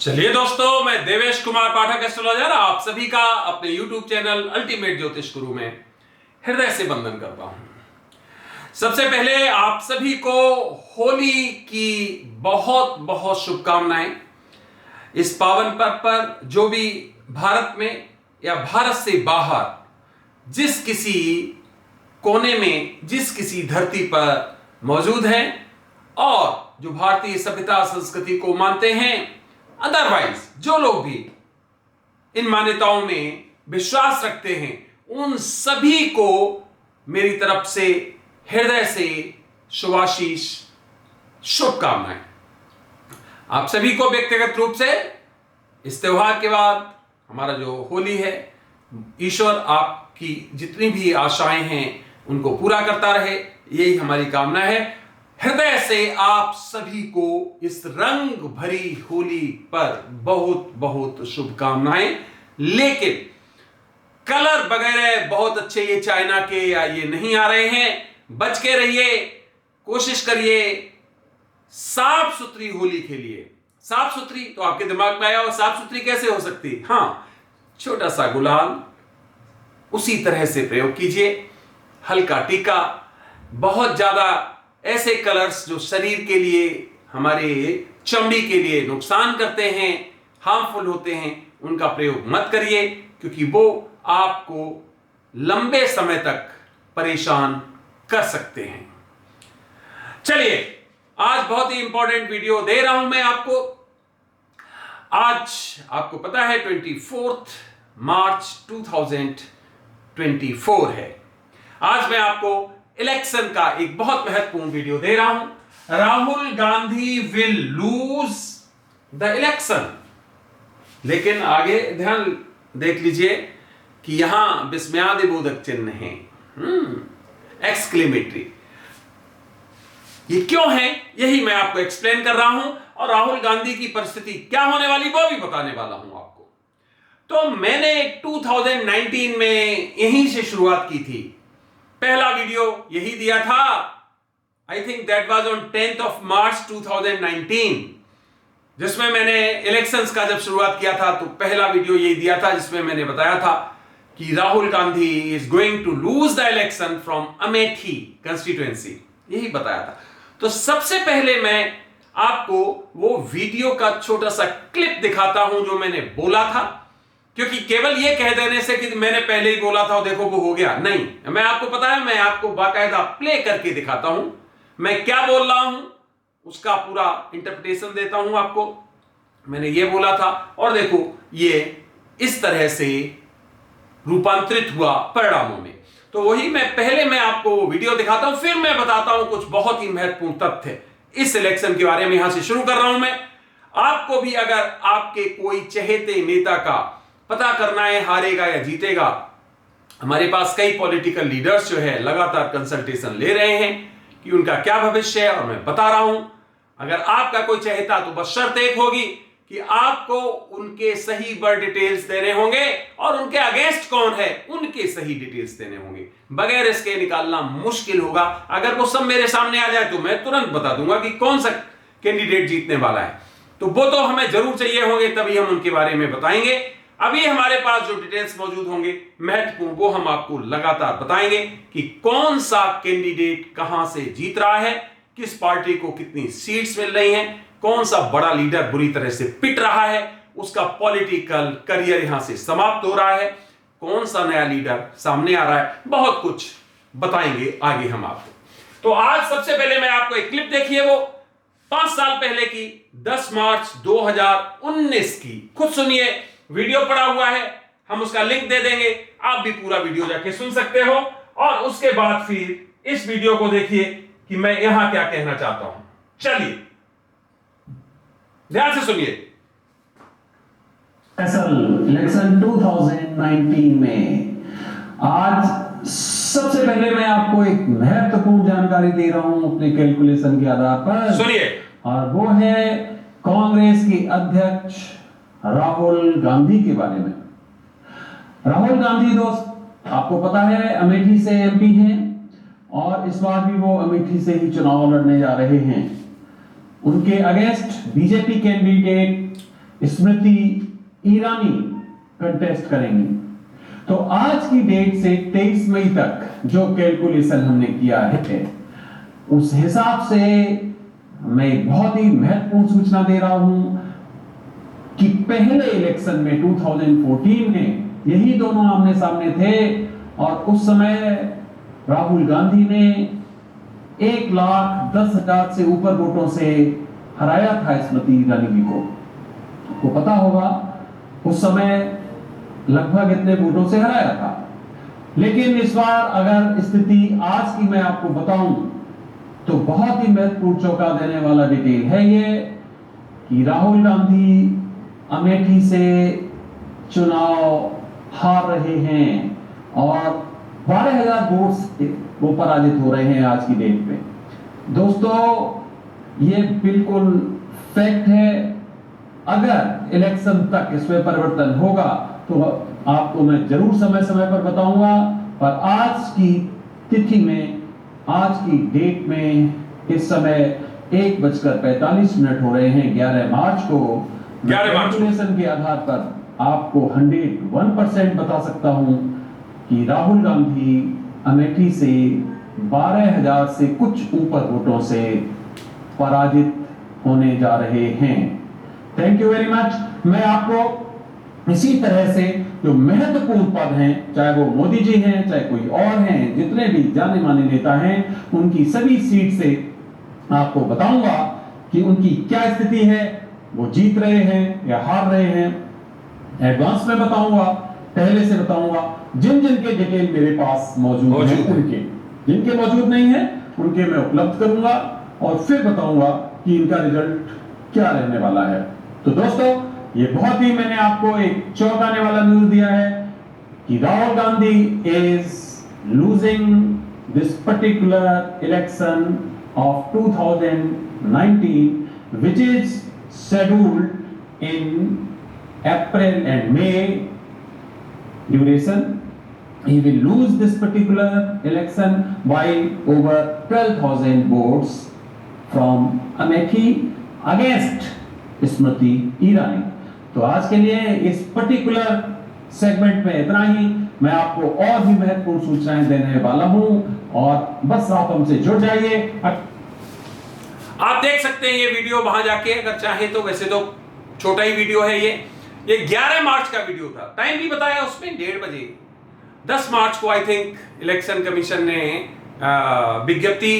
चलिए दोस्तों, मैं देवेश कुमार पाठक एस्ट्रोलॉजर आप सभी का अपने YouTube चैनल अल्टीमेट ज्योतिष गुरु में हृदय से वंदन करता हूं। सबसे पहले आप सभी को होली की बहुत बहुत शुभकामनाएं। इस पावन पर्व पर जो भी भारत में या भारत से बाहर जिस किसी कोने में जिस किसी धरती पर मौजूद हैं और जो भारतीय सभ्यता संस्कृति को मानते हैं, अदरवाइज जो लोग भी इन मान्यताओं में विश्वास रखते हैं, उन सभी को मेरी तरफ से हृदय से शुभाशीष शुभकामनाएं। आप सभी को व्यक्तिगत रूप से इस त्योहार के बाद हमारा जो होली है, ईश्वर आपकी जितनी भी आशाएं हैं उनको पूरा करता रहे, यही हमारी कामना है। हृदय से आप सभी को इस रंग भरी होली पर बहुत बहुत शुभकामनाएं। लेकिन कलर वगैरह बहुत अच्छे ये चाइना के या ये नहीं आ रहे हैं, बच के रहिए, कोशिश करिए साफ सुथरी होली खेलिए। साफ सुथरी तो आपके दिमाग में आया, और साफ सुथरी कैसे हो सकती? हाँ, छोटा सा गुलाल उसी तरह से प्रयोग कीजिए, हल्का टीका। बहुत ज्यादा ऐसे कलर्स जो शरीर के लिए, हमारे चमड़ी के लिए नुकसान करते हैं, हार्मफुल होते हैं, उनका प्रयोग मत करिए, क्योंकि वो आपको लंबे समय तक परेशान कर सकते हैं। चलिए, आज बहुत ही इंपॉर्टेंट वीडियो दे रहा हूं मैं आपको। आज आपको पता है 24 मार्च 2024 है। आज मैं आपको इलेक्शन का एक बहुत महत्वपूर्ण वीडियो दे रहा हूं। Rahul Gandhi will lose the election. लेकिन आगे ध्यान देख लीजिए कि यहां विस्मयादिबोधक चिन्ह है, एक्सक्लेमेटरी। ये क्यों है, यही मैं आपको एक्सप्लेन कर रहा हूं, और राहुल गांधी की परिस्थिति क्या होने वाली वो भी बताने वाला हूं आपको। तो मैंने 2019 में यहीं से शुरुआत की थी। पहला वीडियो यही दिया था। I think that was on 10th of March 2019, जिसमें मैंने इलेक्शंस का जब शुरुआत किया था तो पहला वीडियो यही दिया था, जिसमें मैंने बताया था कि Rahul Gandhi is going to lose the election from Amethi constituency, यही बताया था। तो सबसे पहले मैं आपको वो वीडियो का छोटा सा क्लिप दिखाता हूं जो मैंने बोला था, क्योंकि केवल ये कह देने से कि मैंने पहले ही बोला था देखो वो हो गया, नहीं। मैं आपको पता है, मैं आपको बाकायदा प्ले करके दिखाता हूं मैं क्या बोल रहा हूं, उसका पूरा इंटरप्रिटेशन देता हूं आपको। मैंने ये बोला था और देखो ये इस तरह से रूपांतरित हुआ परिणामों में। तो वही मैं आपको वो वीडियो दिखाता हूं, फिर मैं बताता हूं कुछ बहुत ही महत्वपूर्ण तथ्य इस इलेक्शन के बारे में। यहां से शुरू कर रहा हूं मैं। आपको भी अगर आपके कोई चहेते नेता का पता करना है, हारेगा या जीतेगा, हमारे पास कई पॉलिटिकल लीडर्स जो है लगातार कंसल्टेशन ले रहे हैं कि उनका क्या भविष्य है, और मैं बता रहा हूं अगर आपका कोई चहेता, तो बस शर्त एक होगी कि आपको उनके सही बर्थ डिटेल्स देने होंगे और उनके अगेंस्ट कौन है उनके सही डिटेल्स देने होंगे। बगैर इसके निकालना मुश्किल होगा। अगर वो सब मेरे सामने आ जाए तो मैं तुरंत बता दूंगा कि कौन सा कैंडिडेट जीतने वाला है। तो वो तो हमें जरूर चाहिए होंगे, तभी हम उनके बारे में बताएंगे। अभी हमारे पास जो डिटेल्स मौजूद होंगे महत्वपूर्ण, वो हम आपको लगातार बताएंगे कि कौन सा कैंडिडेट कहां से जीत रहा है, किस पार्टी को कितनी सीट्स मिल रही हैं, कौन सा बड़ा लीडर बुरी तरह से पिट रहा है, उसका पॉलिटिकल करियर यहां से समाप्त हो रहा है, कौन सा नया लीडर सामने आ रहा है, बहुत कुछ बताएंगे आगे हम आपको। तो आज सबसे पहले मैं आपको एक क्लिप देखिए, वो 5 साल पहले की 10 मार्च 2019 की। खुद सुनिए, वीडियो पड़ा हुआ है, हम उसका लिंक दे देंगे, आप भी पूरा वीडियो जाके सुन सकते हो, और उसके बाद फिर इस वीडियो को देखिए कि मैं यहां क्या कहना चाहता हूं। चलिए ध्यान से सुनिए। इलेक्शन 2019 में आज सबसे पहले मैं आपको एक महत्वपूर्ण जानकारी दे रहा हूं अपने कैलकुलेशन के आधार पर, सुनिए, और वो है कांग्रेस के अध्यक्ष राहुल गांधी के बारे में। राहुल गांधी दोस्त आपको पता है अमेठी से एमपी हैं, और इस बार भी वो अमेठी से ही चुनाव लड़ने जा रहे हैं। उनके against BJP candidate Smriti Irani contest करेंगी। तो आज की डेट से 23 मई तक जो कैलकुलेशन हमने किया है, उस हिसाब से मैं एक बहुत ही महत्वपूर्ण सूचना दे रहा हूं कि पहले इलेक्शन में 2014 में यही दोनों आमने सामने थे और उस समय राहुल गांधी ने 1,10,000 से ऊपर वोटों से हराया था स्मृति ईरानी जी को। आपको पता होगा उस समय लगभग इतने वोटों से हराया था। लेकिन इस बार अगर स्थिति आज की मैं आपको बताऊं तो बहुत ही महत्वपूर्ण चौंका देने वाला डिटेल है ये कि राहुल गांधी अमेठी से चुनाव हार रहे हैं और 12,000 वोट से वो पराजित हो रहे हैं आज की डेट पे। दोस्तों, ये बिल्कुल फैक्ट है। अगर इलेक्शन तक इसमें परिवर्तन होगा तो आपको मैं जरूर समय समय पर बताऊंगा, पर आज की तिथि में, आज की डेट में इस समय 1:45 हो रहे हैं 11 मार्च को। कैलकुलेशन के आधार पर आपको 101% बता सकता हूं कि राहुल गांधी अमेठी से 12,000 से कुछ ऊपर वोटों से पराजित होने जा रहे हैं। Thank you very much. मैं आपको इसी तरह से जो महत्वपूर्ण पद हैं, चाहे वो मोदी जी हैं, चाहे कोई और हैं, जितने भी जाने माने नेता हैं, उनकी सभी सीट से आपको बताऊंगा कि उनकी क्या स्थिति है, वो जीत रहे हैं या हार रहे हैं। एडवांस में बताऊंगा, पहले से बताऊंगा। जिन जिन के डिटेल मेरे पास मौजूद हैं, उनके जिनके मौजूद नहीं है उनके मैं उपलब्ध करूंगा और फिर बताऊंगा कि इनका रिजल्ट क्या रहने वाला है। तो दोस्तों, ये बहुत ही मैंने आपको एक चौंकाने वाला न्यूज दिया है कि Rahul Gandhi is losing this particular election of 2019 which is scheduled in April and May duration. He will lose this particular election by over 12,000 votes from Amethi against Smriti Irani. तो आज के लिए इस पर्टिकुलर सेगमेंट में इतना ही। मैं आपको और भी महत्वपूर्ण सूचनाएं देने वाला हूं और बस आप हमसे जुड़ जाइए। आप देख सकते हैं ये वीडियो वहां जाके, अगर चाहे तो। वैसे तो छोटा ही वीडियो है ये 11 मार्च का वीडियो था। टाइम भी बताया उसमें 1:30 बजे। 10 मार्च को आई थिंक इलेक्शन कमीशन ने विज्ञप्ति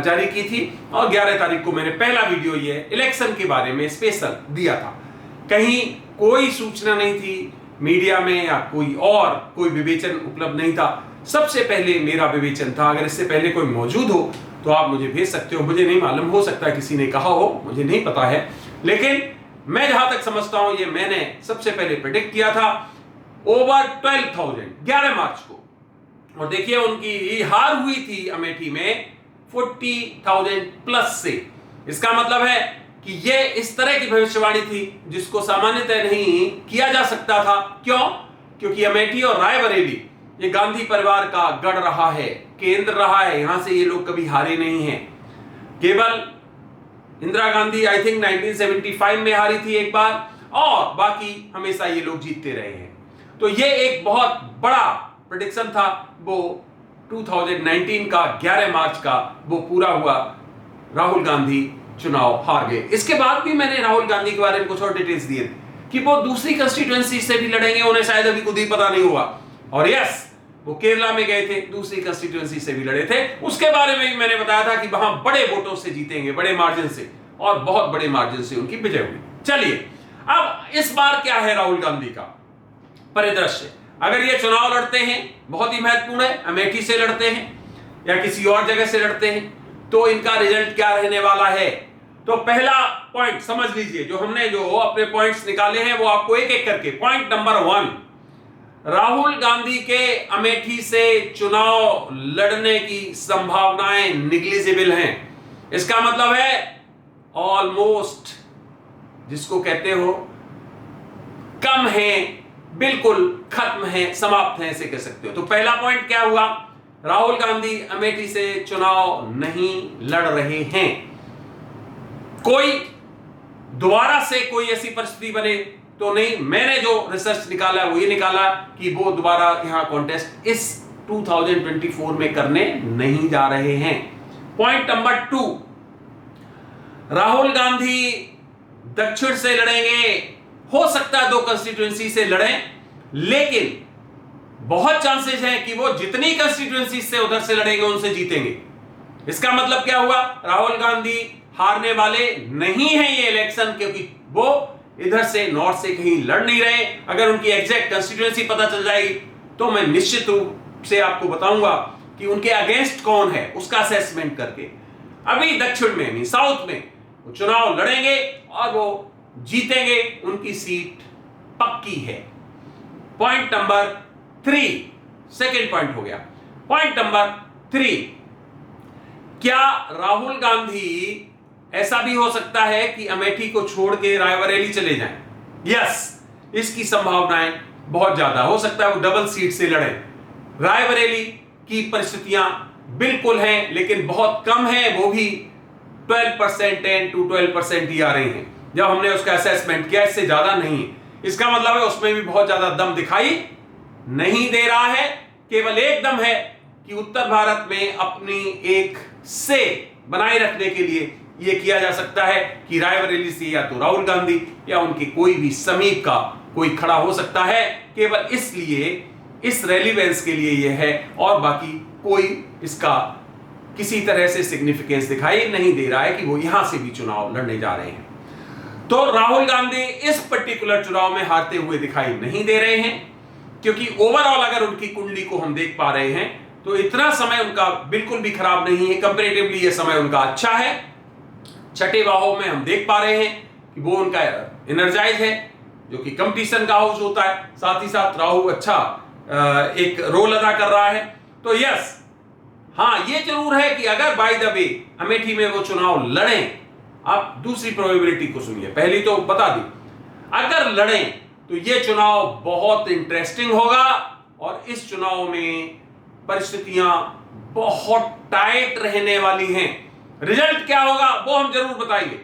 जारी की थी और 11 तारीख को मैंने पहला वीडियो ये इलेक्शन के बारे में स्पेशल दिया था। कहीं कोई सूचना नहीं थी मीडिया में या कोई विवेचन उपलब्ध नहीं था। सबसे पहले मेरा विवेचन था। अगर इससे पहले कोई मौजूद हो तो आप मुझे भेज सकते हो। मुझे नहीं मालूम, हो सकता है किसी ने कहा हो, मुझे नहीं पता है। लेकिन मैं जहां तक समझता हूं ये मैंने सबसे पहले प्रेडिक्ट किया था ओवर 12,000 11 मार्च को। और देखिए उनकी हार हुई थी अमेठी में 40,000 प्लस से। इसका मतलब है कि ये इस तरह की भविष्यवाणी थी जिसको सामान्यतः नहीं किया जा सकता था। क्यों? क्योंकि अमेठी और रायबरेली ये गांधी परिवार का गढ़ रहा है, केंद्र रहा है। यहां से ये लोग कभी हारे नहीं हैं। केवल इंदिरा गांधी आई थिंक 1975 में हारी थी एक बार, और बाकी हमेशा ये लोग जीतते रहे हैं। तो ये एक बहुत बड़ा प्रेडिक्शन था। वो 2019 का 11 मार्च का वो पूरा हुआ। राहुल गांधी चुनाव हार गए। इसके बाद भी मैंने राहुल गांधी के बारे में कुछ और डिटेल्स दिए कि वो दूसरी कंस्टिट्यूएंसी से भी लड़ेंगे। उन्हें शायद अभी खुद ही पता नहीं हुआ। और यस, वो केरला में गए थे, दूसरी कंस्टिट्यूएंसी से भी लड़े थे। उसके बारे में भी मैंने बताया था कि वहां बड़े वोटों से जीतेंगे, बड़े मार्जिन से, और बहुत बड़े मार्जिन से उनकी विजय हुई। चलिए, अब इस बार क्या है राहुल गांधी का परिदृश्य। अगर ये चुनाव लड़ते हैं, बहुत ही महत्वपूर्ण है, अमेठी से लड़ते हैं या किसी और जगह से लड़ते हैं, तो इनका रिजल्ट क्या रहने वाला है। तो पहला पॉइंट समझ लीजिए, जो हमने जो अपने पॉइंट्स निकाले हैं वो आपको एक एक करके। पॉइंट नंबर 1, राहुल गांधी के अमेठी से चुनाव लड़ने की संभावनाएं निग्लिजिबल हैं। इसका मतलब है ऑलमोस्ट, जिसको कहते हो कम है, बिल्कुल खत्म है, समाप्त है, ऐसे कह सकते हो। तो पहला पॉइंट क्या हुआ? राहुल गांधी अमेठी से चुनाव नहीं लड़ रहे हैं। कोई दोबारा से कोई ऐसी परिस्थिति बने तो नहीं। मैंने जो रिसर्च निकाला वो ये निकाला कि वो दोबारा यहां कॉन्टेस्ट इस 2024 में करने नहीं जा रहे हैं। पॉइंट नंबर 2, राहुल गांधी दक्षिण से लड़ेंगे। हो सकता है 2 कंस्टिट्यूएंसी से लड़ें, लेकिन बहुत चांसेस हैं कि वो जितनी कंस्टिट्यूएंसी से उधर से लड़ेंगे उनसे जीतेंगे। इसका मतलब क्या हुआ? राहुल गांधी हारने वाले नहीं हैं ये इलेक्शन, क्योंकि वो इधर से नॉर्थ से कहीं लड़ नहीं रहे। अगर उनकी एग्जैक्ट कंस्टिट्यूएंसी पता चल जाएगी तो मैं निश्चित रूप से आपको बताऊंगा कि उनके अगेंस्ट कौन है, उसका असेसमेंट करके। अभी दक्षिण में नहीं, साउथ में वो चुनाव लड़ेंगे और वो जीतेंगे, उनकी सीट पक्की है। पॉइंट नंबर 3, सेकेंड पॉइंट हो गया। पॉइंट नंबर 3, क्या राहुल गांधी ऐसा भी हो सकता है कि अमेठी को छोड़ के रायबरेली चले जाएं? यस, इसकी संभावनाएं बहुत ज्यादा। हो सकता है वो डबल सीट से लड़े। रायबरेली की परिस्थितियां बिल्कुल हैं, लेकिन बहुत कम है, वो भी 12%, 10 to 12% ही आ रही हैं। जब हमने उसका असेसमेंट किया, इससे ज्यादा नहीं है। इसका मतलब है उसमें भी बहुत ज्यादा दम दिखाई नहीं दे रहा है। केवल एक दम है कि उत्तर भारत में अपनी एक से बनाए रखने के लिए यह किया जा सकता है कि रायबरेली से या तो राहुल गांधी या उनके कोई भी समीप का कोई खड़ा हो सकता है। केवल इसलिए, इस रेलिवेंस के लिए यह है, और बाकी कोई इसका किसी तरह से सिग्निफिकेंस दिखाई नहीं दे रहा है कि वो यहां से भी चुनाव लड़ने जा रहे हैं। तो राहुल गांधी इस पर्टिकुलर चुनाव में हारते हुए दिखाई नहीं दे रहे हैं, क्योंकि ओवरऑल अगर उनकी कुंडली को हम देख पा रहे हैं तो इतना समय उनका बिल्कुल भी खराब नहीं है। कंपैरेटिवली ये समय उनका अच्छा है। छठे बाहों में हम देख पा रहे हैं कि वो उनका एनर्जाइज है, जो कि कंपटीशन का हाउस होता है। साथ ही साथ राहु अच्छा एक रोल अदा कर रहा है। तो यस, हाँ, ये जरूर है कि अगर बाय द वे अमेठी में वो चुनाव लड़ें, आप दूसरी प्रोबेबिलिटी को सुनिए, पहली तो बता दी, अगर लड़ें तो ये चुनाव बहुत इंटरेस्टिंग होगा और इस चुनाव में परिस्थितियां बहुत टाइट रहने वाली हैं। रिजल्ट क्या होगा वो हम जरूर बताएंगे,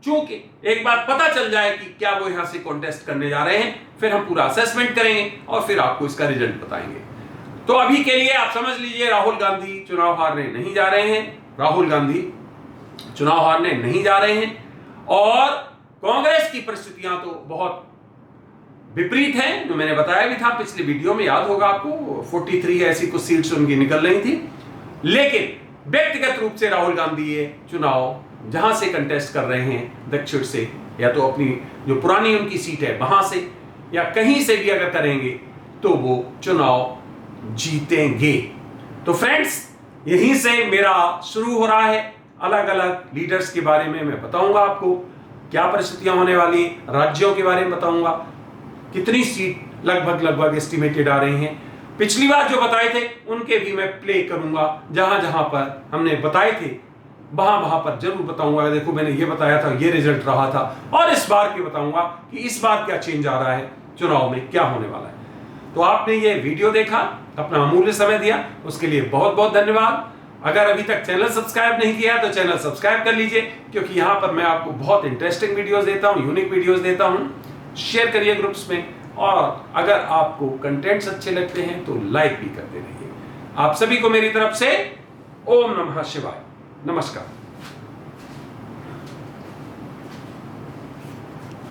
चूंकि एक बात पता चल जाए कि क्या वो यहां से कॉन्टेस्ट करने जा रहे हैं, फिर हम पूरा असेसमेंट करेंगे और फिर आपको इसका रिजल्ट बताएंगे। तो अभी के लिए आप समझ लीजिए, राहुल गांधी चुनाव हारने नहीं जा रहे हैं। राहुल गांधी चुनाव हारने नहीं जा रहे हैं और कांग्रेस की परिस्थितियां तो बहुत विपरीत हैं, जो मैंने बताया भी था पिछले वीडियो में, याद होगा आपको। 43 ऐसी कुछ सीट्स उनकी निकल रही थी। लेकिन व्यक्तिगत रूप से राहुल गांधी ये चुनाव जहां से कंटेस्ट कर रहे हैं, दक्षिण से या तो अपनी जो पुरानी उनकी सीट है वहां से या कहीं से भी अगर करेंगे तो वो चुनाव जीतेंगे। तो फ्रेंड्स, यहीं से मेरा शुरू हो रहा है। अलग अलग लीडर्स के बारे में मैं बताऊंगा आपको, क्या परिस्थितियां होने वाली, राज्यों के बारे में बताऊंगा, कितनी सीट लगभग एस्टिमेटेड आ रही हैं। पिछली बार जो बताए थे उनके भी मैं प्ले करूंगा, जहां जहां पर हमने बताए थे वहां पर जरूर बताऊंगा। देखो, मैंने ये बताया था, ये रिजल्ट रहा था, और इस बार के बताऊंगा कि इस बार क्या चेंज आ रहा है, चुनाव में क्या होने वाला है। तो आपने ये वीडियो देखा, अपना अमूल्य समय दिया, उसके लिए बहुत बहुत धन्यवाद। अगर अभी तक चैनल सब्सक्राइब नहीं किया तो चैनल सब्सक्राइब कर लीजिए, क्योंकि यहां पर मैं आपको बहुत इंटरेस्टिंग वीडियोस देता हूं, यूनिक वीडियोस देता हूं। शेयर करिए ग्रुप्स में, और अगर आपको कंटेंट्स अच्छे लगते हैं तो लाइक भी करते रहिए। आप सभी को मेरी तरफ से ओम नमः शिवाय, नमस्कार।